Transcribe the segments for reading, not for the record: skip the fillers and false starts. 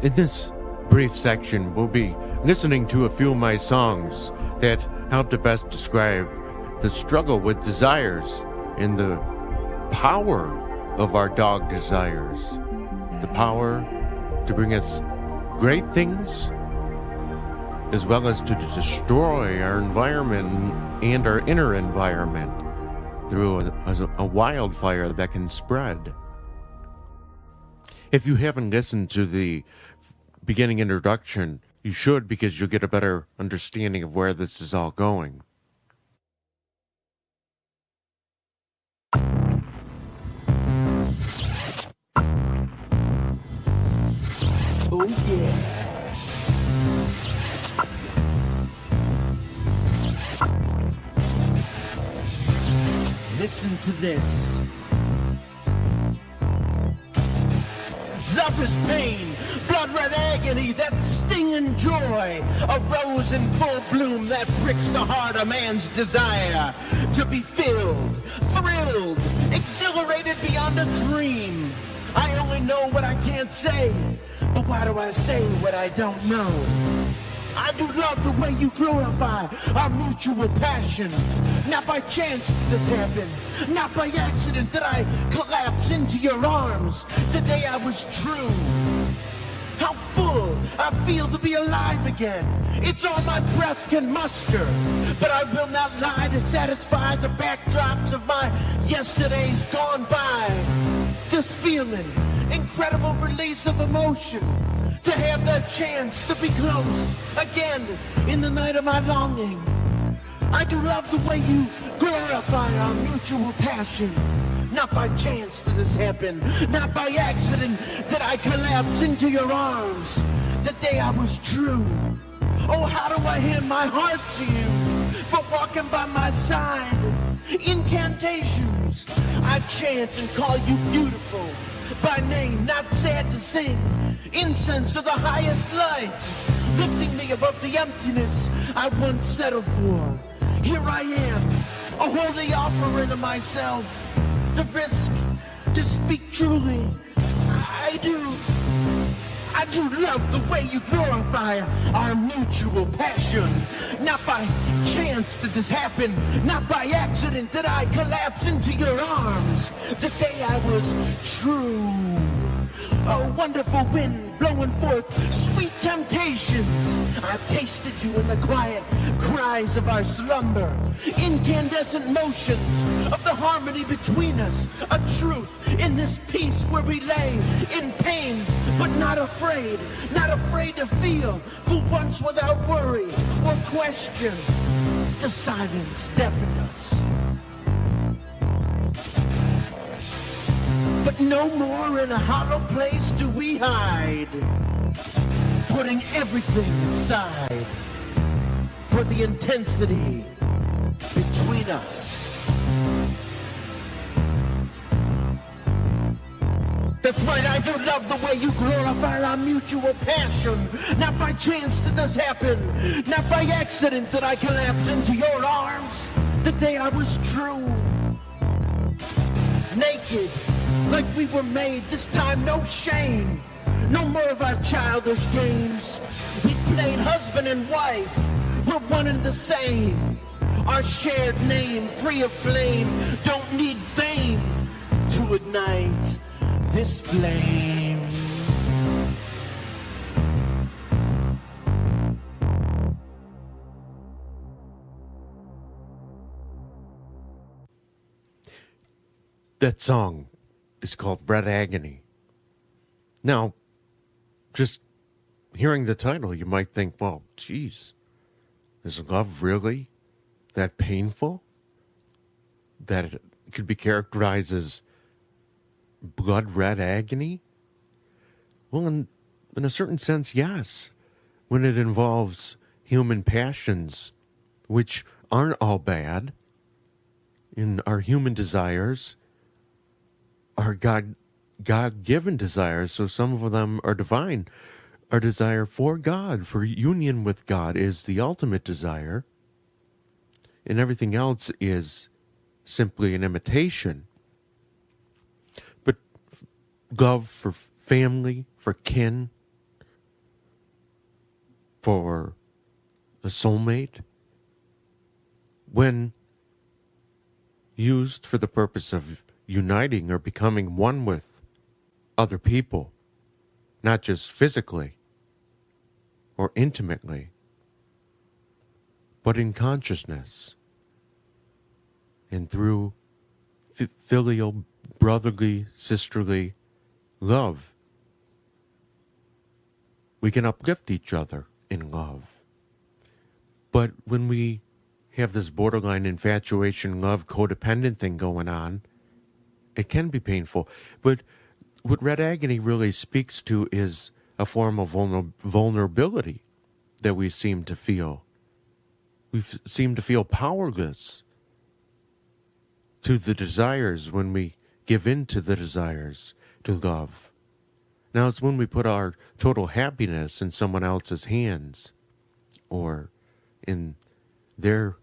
In this brief section, we'll be listening to a few of my songs that help to best describe the struggle with desires and the power of our dog desires. The power to bring us great things, as well as to destroy our environment and our inner environment through a wildfire that can spread. If you haven't listened to the beginning introduction, you should, because you'll get a better understanding of where this is all going. Oh yeah. Listen to this. Love is pain, blood red agony, that stinging joy. A rose in full bloom that pricks the heart of man's desire to be filled, thrilled, exhilarated beyond a dream. I only know what I can't say, but why do I say what I don't know? I do love the way you glorify our mutual passion. Not by chance did this happen. Not by accident did I collapse into your arms the day I was true. How full I feel to be alive again. It's all my breath can muster. But I will not lie to satisfy the backdrops of my yesterdays gone by. This feeling, incredible release of emotion. To have that chance to be close again in the night of my longing. I do love the way you glorify our mutual passion. Not by chance did this happen. Not by accident did I collapse into your arms the day I was true. Oh, how do I hand my heart to you for walking by my side? Incantations I chant and call you beautiful. By name, not sad to sing. Incense of the highest light, lifting me above the emptiness I once settled for. Here I am, a holy offering of myself. The risk to speak truly, I do love the way you glorify our mutual passion. Not by chance did this happen. Not by accident did I collapse into your arms the day I was true. A wonderful wind blowing forth sweet temptations. I tasted you in the quiet cries of our slumber. Incandescent motions of the harmony between us. A truth in this peace where we lay in pain, but not afraid. Not afraid to feel for once without worry or question. The silence deafened us. But no more in a hollow place do we hide, putting everything aside for the intensity between us. That's right, I do love the way you glorify our mutual passion. Not by chance did this happen. Not by accident did I collapse into your arms the day I was true. Naked, like we were made, this time no shame. No more of our childish games. We played husband and wife, we're one and the same. Our shared name, free of blame, don't need fame to ignite this flame. That song is called Red Agony. Now, just hearing the title, you might think, well, geez, is love really that painful? That it could be characterized as blood red agony? Well, in a certain sense, yes. When it involves human passions, which aren't all bad, in our human desires, are God-given desires, so some of them are divine. Our desire for God, for union with God, is the ultimate desire, and everything else is simply an imitation. But love for family, for kin, for a soulmate, when used for the purpose of uniting or becoming one with other people, not just physically or intimately, but in consciousness and through filial, brotherly, sisterly love, we can uplift each other in love. But when we have this borderline infatuation, love, codependent thing going on, it can be painful. But what red agony really speaks to is a form of vulnerability that we seem to feel. We seem to feel powerless to the desires when we give in to the desires to love. Now it's when we put our total happiness in someone else's hands or in their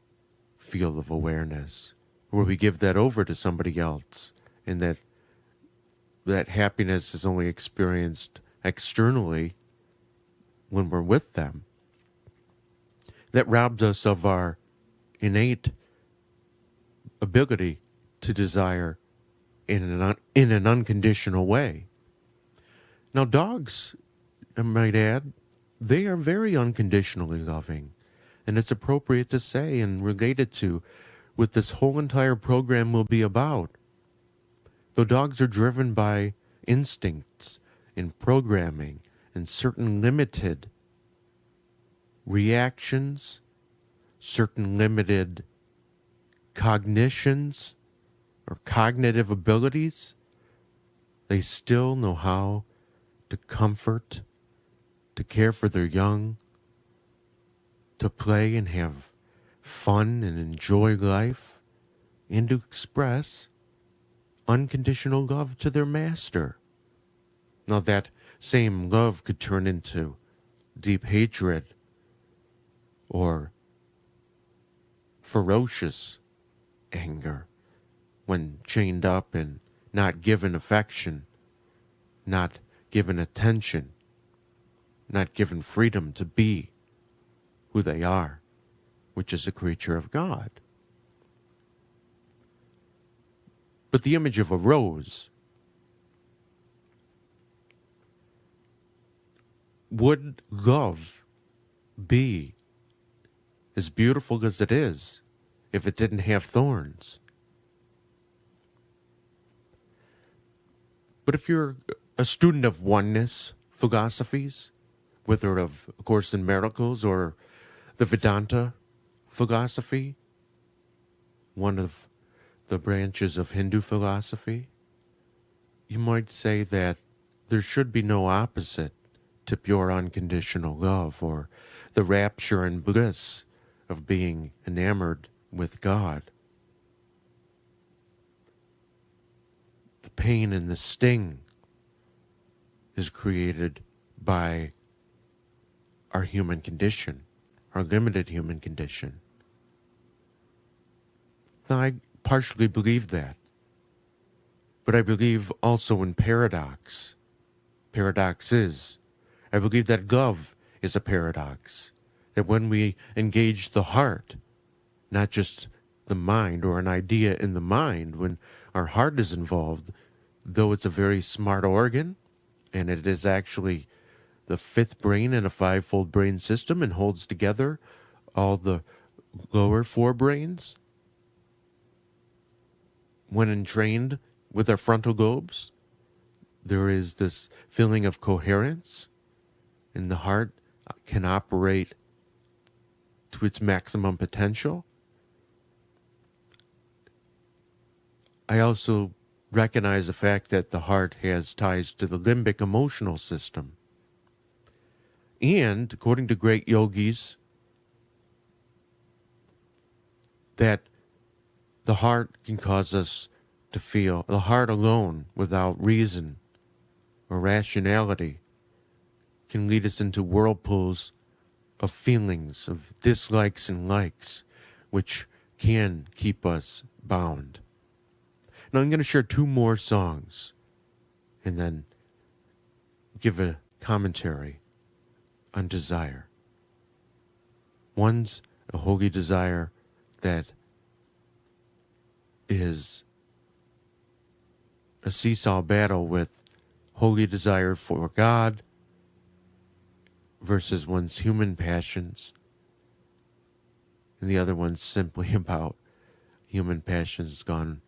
field of awareness, where we give that over to somebody else, and that happiness is only experienced externally when we're with them. That robs us of our innate ability to desire in an unconditional way. Now, dogs, I might add, they are very unconditionally loving. And it's appropriate to say and related to what this whole entire program will be about. Though dogs are driven by instincts and programming and certain limited reactions, certain limited cognitions or cognitive abilities, they still know how to comfort, to care for their young, to play and have fun and enjoy life, and to express unconditional love to their master. Now that same love could turn into deep hatred or ferocious anger when chained up and not given affection, not given attention, not given freedom to be who they are, which is a creature of God. But the image of a rose, would love be as beautiful as it is if it didn't have thorns? But if you're a student of oneness philosophies, whether of A Course in Miracles or the Vedanta philosophy, one of the branches of Hindu philosophy, you might say that there should be no opposite to pure unconditional love or the rapture and bliss of being enamored with God. The pain and the sting is created by our human condition, our limited human condition. Now, I partially believe that, but I believe also in paradox. Paradoxes. I believe that love is a paradox, that when we engage the heart, not just the mind or an idea in the mind, when our heart is involved, though it's a very smart organ, and it is actually the fifth brain in a fivefold brain system and holds together all the lower four brains, when entrained with our frontal lobes, there is this feeling of coherence, and the heart can operate to its maximum potential. I also recognize the fact that the heart has ties to the limbic emotional system. And, according to great yogis, that the heart can cause us to feel, the heart alone, without reason or rationality, can lead us into whirlpools of feelings, of dislikes and likes, which can keep us bound. Now I'm going to share two more songs and then give a commentary on desire. One's a holy desire that is a seesaw battle with holy desire for God versus one's human passions. And the other one's simply about human passions gone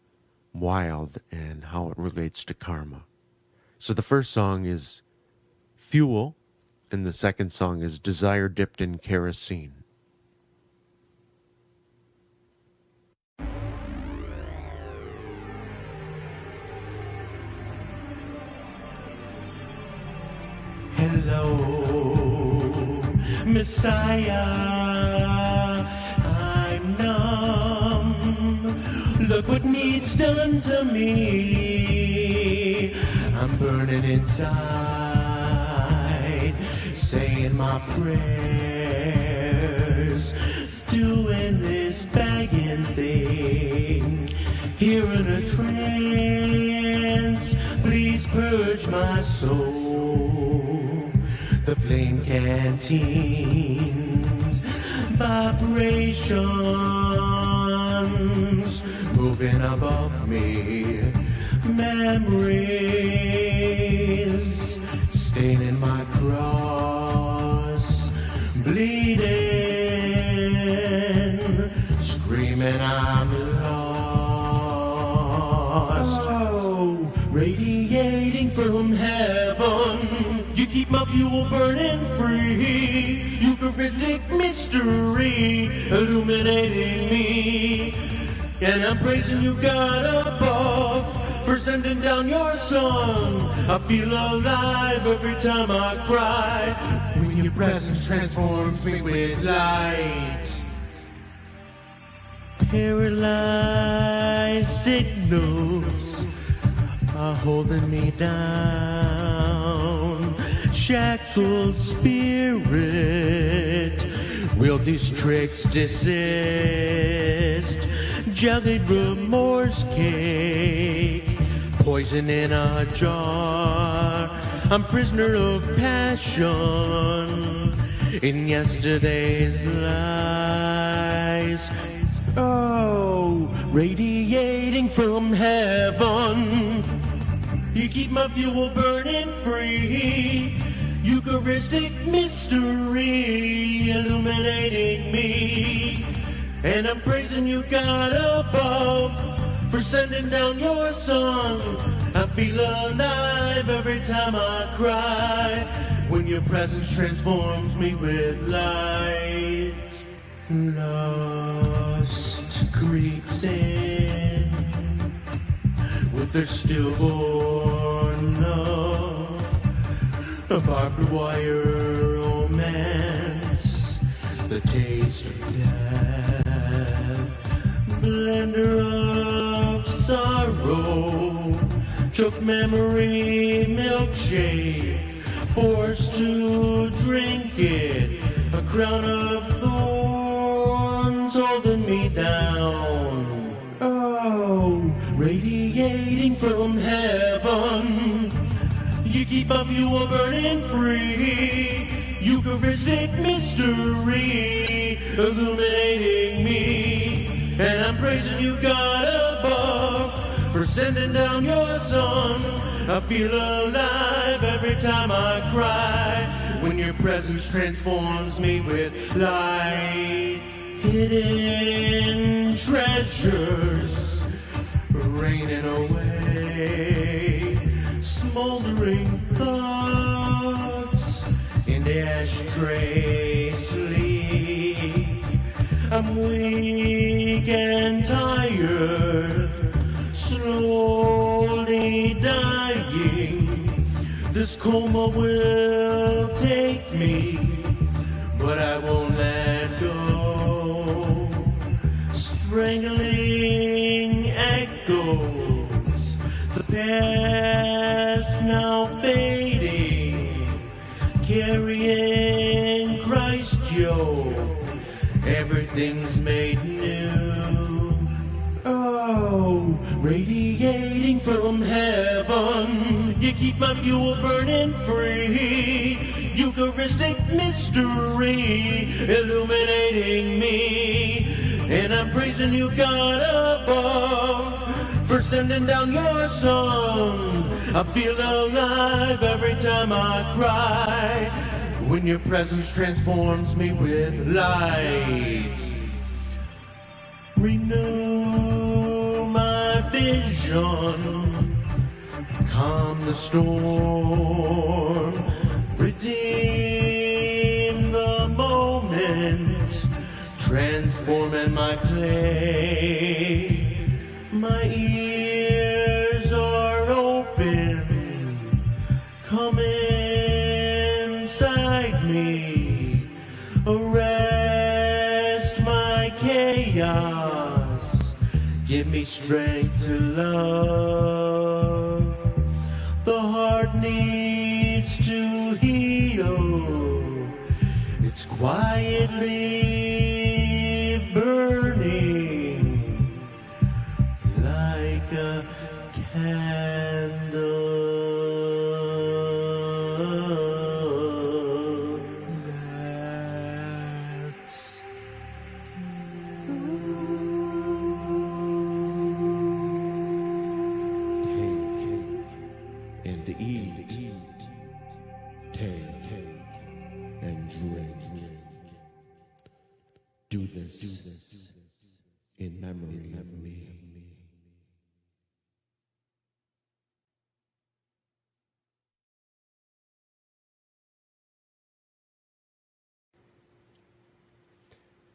wild and how it relates to karma. So the first song is Fuel, and the second song is Desire Dipped in Kerosene. Hello, Messiah, I'm numb. Look what needs done to me. I'm burning inside, saying my prayers, doing this begging thing. Here in a trance, please purge my soul. The flame canteen, vibrations moving above me, memories staining my cross, bleeding, screaming I'm lost. Oh, radiating from heaven, you keep my fuel burning free. Eucharistic mystery illuminating me. And I'm praising you, God above, for sending down your song. I feel alive every time I cry, when your presence transforms me with light. Paralyzed signals are holding me down. Shackled spirit, will these tricks desist? Jellied remorse cake, poison in a jar. I'm prisoner of passion in yesterday's lies. Oh, radiating from heaven, you keep my fuel burning free. Eucharistic mystery illuminating me. And I'm praising you, God above, for sending down your song. I feel alive every time I cry, when your presence transforms me with light. Lust creeps in with their stillborn love, a barbed wire romance, the taste of death, blender of sorrow, choke memory milkshake, forced to drink it, a crown of thorns holding me down. Oh, radiating from heaven, you keep my fuel burning free. Eucharistic mystery illuminating me. And I'm praising you, God above, for sending down your song. I feel alive every time I cry, when your presence transforms me with light. Hidden treasures raining away, smoldering thoughts in the ashtray sleep. I'm weak and tired, slowly dying. This coma will take me, but I won't let go. Strangling echoes, the past now fading, carrying Christ Joe. Everything's made new. Oh, radiating from heaven, You keep my fuel burning free. Eucharistic mystery illuminating me. And I'm praising you, God above, for sending down your song. I feel alive every time I cry, when your presence transforms me with light. Renew my vision, calm the storm, redeem the moment, transforming my clay. My ears are open, come inside me, arrest my chaos, give me strength to love. The heart needs to heal, it's quietly burning like a candle. And eat, take, and drink. Do this in memory of me.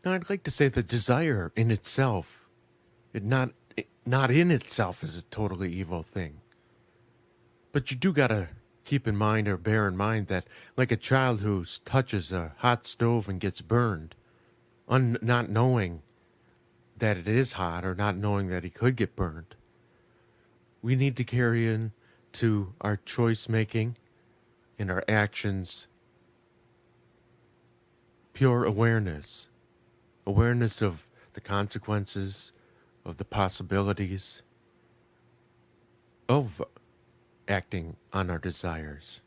Now, I'd like to say that desire in itself, not in itself, is a totally evil thing. But you do gotta keep in mind or bear in mind that, like a child who touches a hot stove and gets burned, not knowing that it is hot or not knowing that he could get burned, we need to carry in to our choice making and our actions pure awareness of the consequences, of the possibilities of acting on our desires.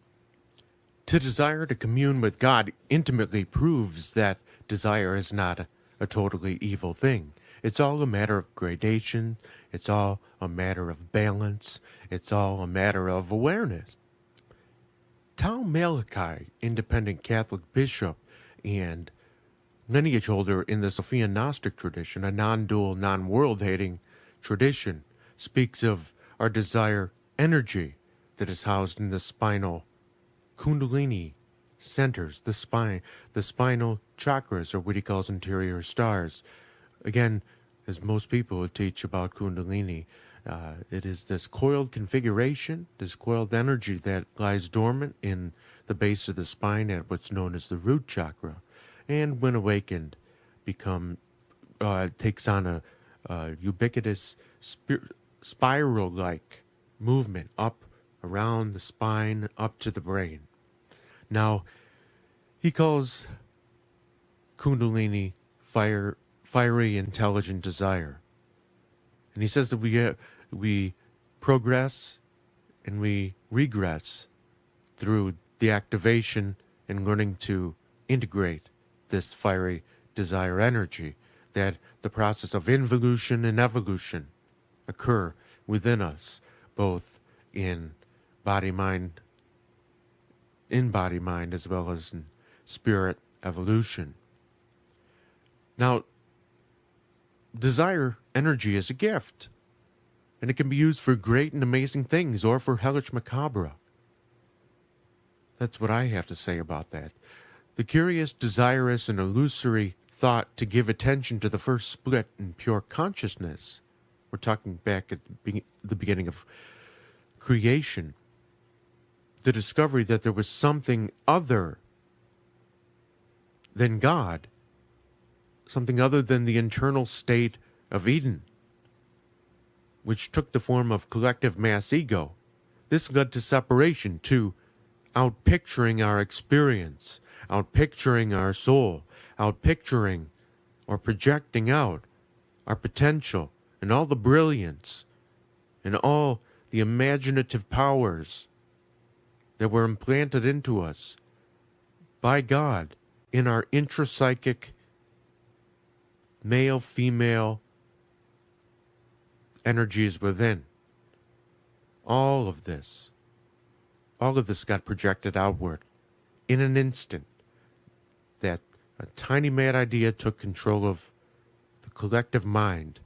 To desire to commune with God intimately proves that desire is not a totally evil thing. It's all a matter of gradation. It's all a matter of balance. It's all a matter of awareness. Tal Malachi, independent Catholic bishop and lineage holder in the Sophian Gnostic tradition, a non-dual, non-world-hating tradition, speaks of our desire energy that is housed in the spinal Kundalini centers, the spinal chakras, or what he calls interior stars. Again, as most people would teach about Kundalini, it is this coiled configuration, this coiled energy that lies dormant in the base of the spine at what's known as the root chakra, and when awakened, takes on a ubiquitous spiral-like movement up around the spine, up to the brain. Now, he calls Kundalini fiery, intelligent desire. And he says that we progress and we regress through the activation and learning to integrate this fiery desire energy, that the process of involution and evolution occur within us, both in body-mind, as well as in spirit evolution. Now, desire energy is a gift, and it can be used for great and amazing things, or for hellish macabre. That's what I have to say about that. The curious, desirous, and illusory thought to give attention to the first split in pure consciousness. We're talking back at the beginning of creation. The discovery that there was something other than God, something other than the internal state of Eden, which took the form of collective mass ego. This led to separation, to outpicturing our experience, outpicturing our soul, outpicturing or projecting out our potential and all the brilliance and all the imaginative powers that were implanted into us by God in our intrapsychic male, female energies within. All of this got projected outward in an instant that a tiny mad idea took control of the collective mind,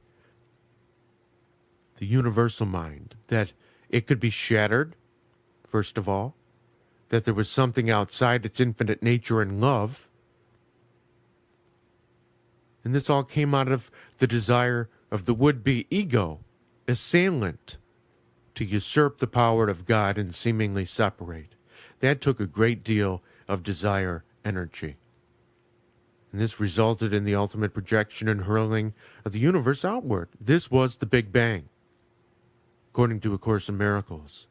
the universal mind, that it could be shattered, first of all, that there was something outside its infinite nature and love. And this all came out of the desire of the would-be ego assailant to usurp the power of God and seemingly separate. That took a great deal of desire energy. And this resulted in the ultimate projection and hurling of the universe outward. This was the Big Bang, according to A Course in Miracles.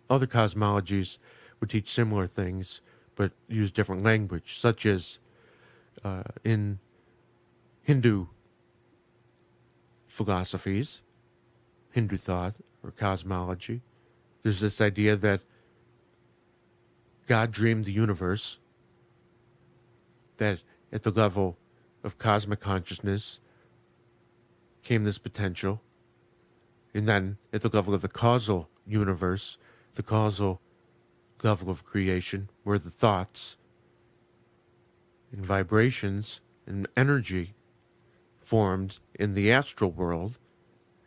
Other cosmologies would teach similar things, but use different language, such as in Hindu philosophies, Hindu thought, or cosmology. There's this idea that God dreamed the universe, that at the level of cosmic consciousness came this potential, and then at the level of the causal universe, the causal level of creation, where the thoughts and vibrations and energy formed in the astral world,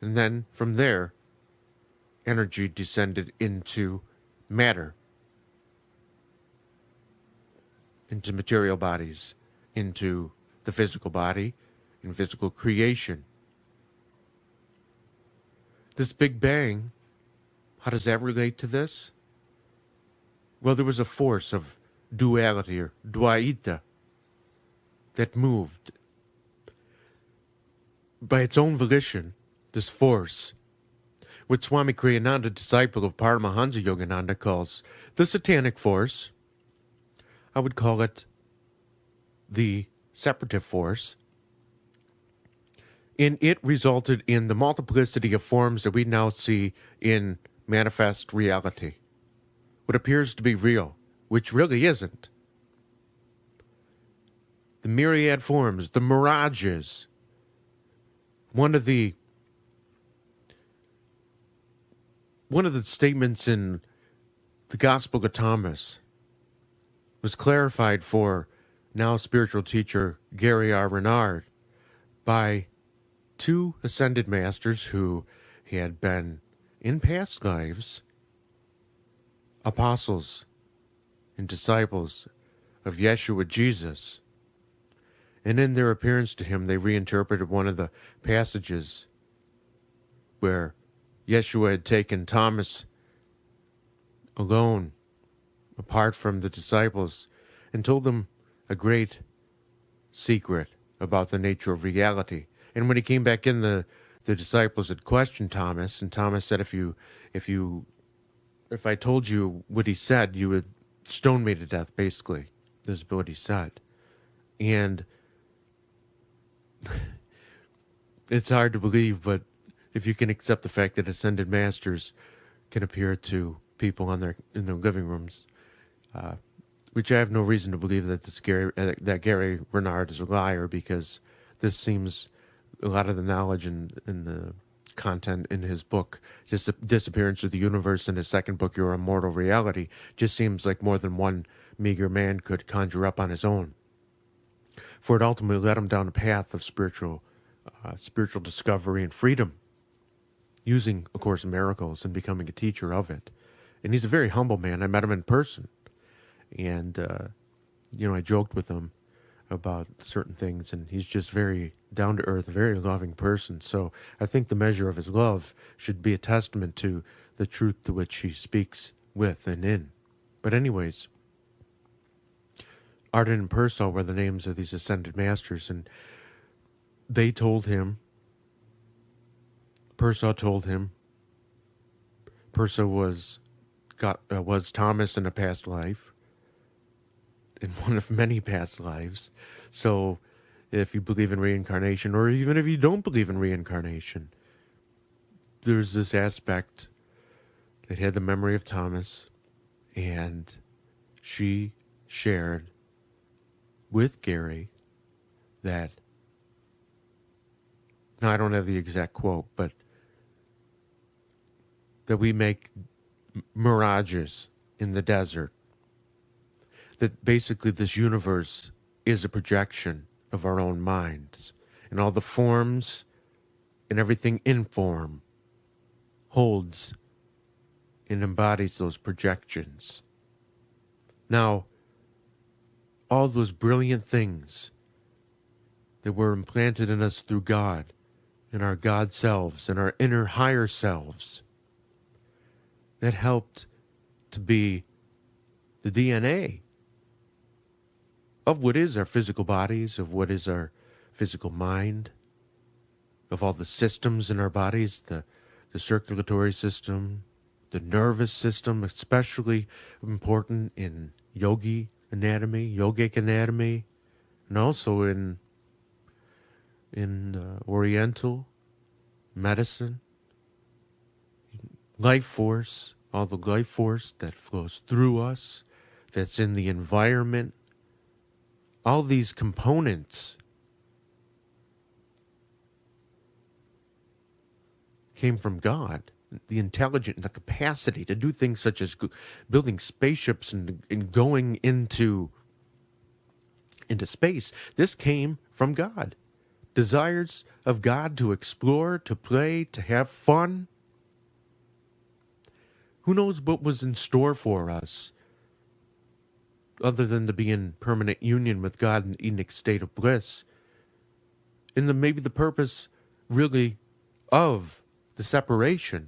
and then from there, energy descended into matter, into material bodies, into the physical body, and physical creation. This Big Bang, how does that relate to this? Well, there was a force of duality, or dvaita, that moved by its own volition. This force, what Swami Kriyananda, disciple of Paramahansa Yogananda, calls the satanic force. I would call it the separative force. And it resulted in the multiplicity of forms that we now see in manifest reality. What appears to be real, which really isn't. The myriad forms, the mirages. One of the statements in the Gospel of Thomas was clarified for now spiritual teacher Gary R. Renard by two ascended masters who had been, in past lives, apostles and disciples of Yeshua Jesus. And in their appearance to him, they reinterpreted one of the passages where Yeshua had taken Thomas alone, apart from the disciples, and told them a great secret about the nature of reality. And when he came back in, the disciples had questioned Thomas, and Thomas said, if I told you what he said, you would stone me to death, basically. This is what he said. And it's hard to believe, but if you can accept the fact that ascended masters can appear to people in their living rooms, which I have no reason to believe that Gary Renard is a liar, because this seems a lot of the knowledge and the content in his book, just the disappearance of the universe in his second book, Your Immortal Reality, just seems like more than one meager man could conjure up on his own. For it ultimately led him down a path of spiritual discovery and freedom, using A Course in Miracles and becoming a teacher of it. And he's a very humble man. I met him in person, and I joked with him about certain things, and he's just very down to earth, very loving person. So I think the measure of his love should be a testament to the truth to which he speaks with and in. But anyways, Arden and Purcell were the names of these ascended masters, and they told him, Purcell told him, Purcell was Thomas in a past life, in one of many past lives. So if you believe in reincarnation, or even if you don't believe in reincarnation, there's this aspect that had the memory of Thomas, And she shared with Gary that, now I don't have the exact quote, but that we make mirages in the desert. That basically this universe is a projection of our own minds. And all the forms and everything in form holds and embodies those projections. Now, all those brilliant things that were implanted in us through God, in our God selves, in our inner higher selves, that helped to be the DNA of what is our physical bodies, of what is our physical mind, of all the systems in our bodies, the circulatory system, the nervous system, especially important in yogic anatomy, and also in Oriental medicine. Life force, all the life force that flows through us, that's in the environment, all these components came from God. The intelligence, the capacity to do things such as building spaceships and going into space. This came from God. Desires of God to explore, to play, to have fun. Who knows what was in store for us other than to be in permanent union with God in the Edenic state of bliss. And maybe the purpose really of the separation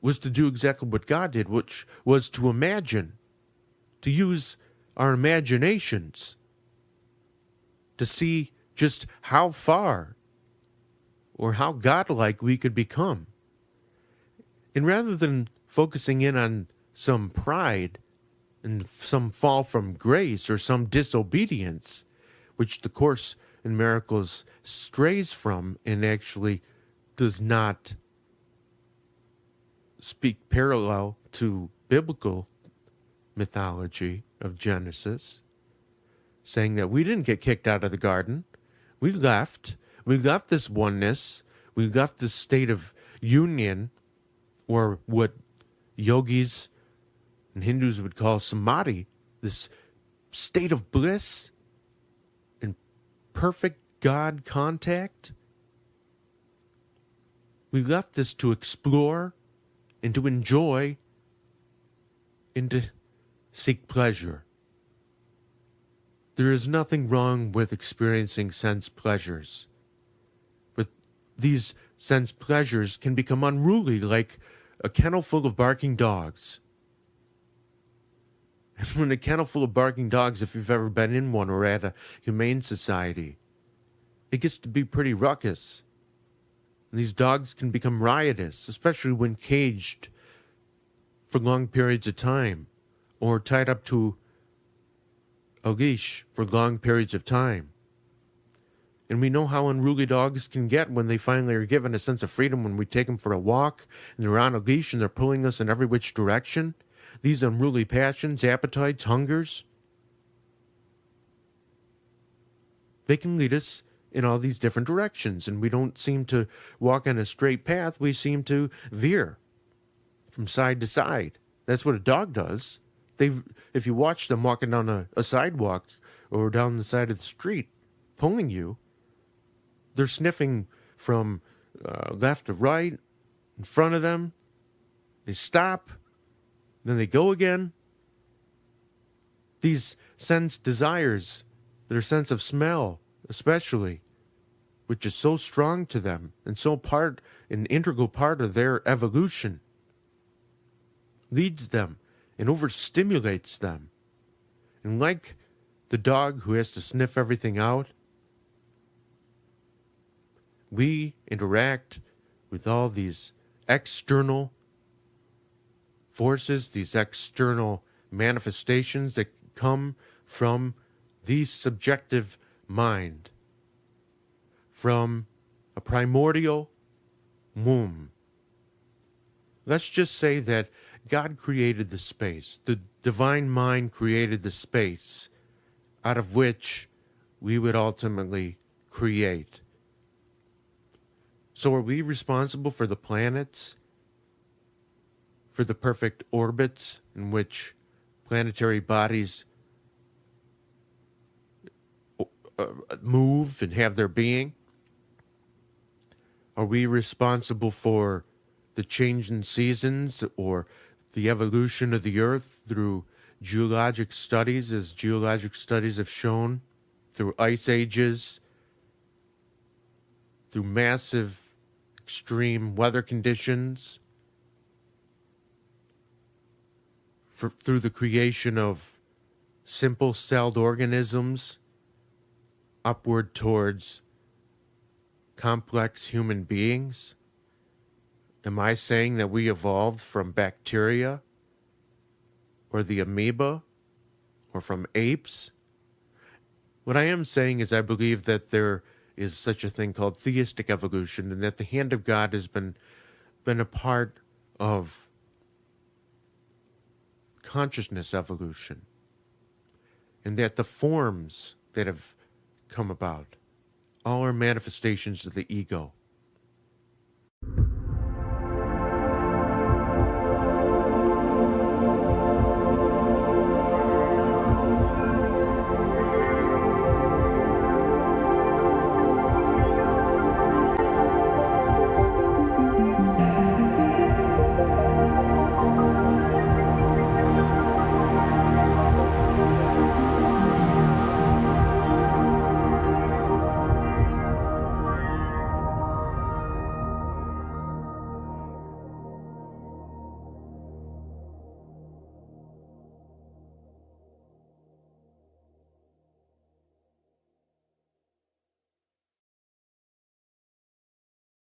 was to do exactly what God did, which was to imagine, to use our imaginations to see just how far or how godlike we could become. And rather than focusing in on some pride and some fall from grace or some disobedience, which the Course in Miracles strays from and actually does not speak parallel to biblical mythology of Genesis, saying that we didn't get kicked out of the garden. We left this oneness. We left this state of union, or what yogis and Hindus would call samadhi, this state of bliss and perfect God contact. We left this to explore and to enjoy and to seek pleasure. There is nothing wrong with experiencing sense pleasures, but these sense pleasures can become unruly, like a kennel full of barking dogs. And when a kennel full of barking dogs, if you've ever been in one or at a humane society, it gets to be pretty ruckus. And these dogs can become riotous, especially when caged for long periods of time or tied up to a leash for long periods of time. And we know how unruly dogs can get when they finally are given a sense of freedom, when we take them for a walk and they're on a leash and they're pulling us in every which direction. These unruly passions, appetites, hungers, they can lead us in all these different directions, and we don't seem to walk on a straight path. We seem to veer from side to side. That's what a dog does. If you watch them walking down a sidewalk or down the side of the street, pulling you, they're sniffing from left to right, in front of them. They stop, then they go again. These sense desires, their sense of smell especially, which is so strong to them and so an integral part of their evolution, leads them and overstimulates them. And like the dog who has to sniff everything out, we interact with all these external forces, these external manifestations that come from the subjective mind, from a primordial womb. Let's just say that God created the space. The divine mind created the space out of which we would ultimately create. So are we responsible for the planets, for the perfect orbits in which planetary bodies move and have their being? Are we responsible for the change in seasons or the evolution of the earth through geologic studies, as geologic studies have shown, through ice ages, through massive extreme weather conditions, through the creation of simple celled organisms upward towards complex human beings? Am I saying that we evolved from bacteria or the amoeba or from apes? What I am saying is I believe that there is such a thing called theistic evolution, and that the hand of God has been a part of consciousness evolution, and that the forms that have come about all are manifestations of the ego.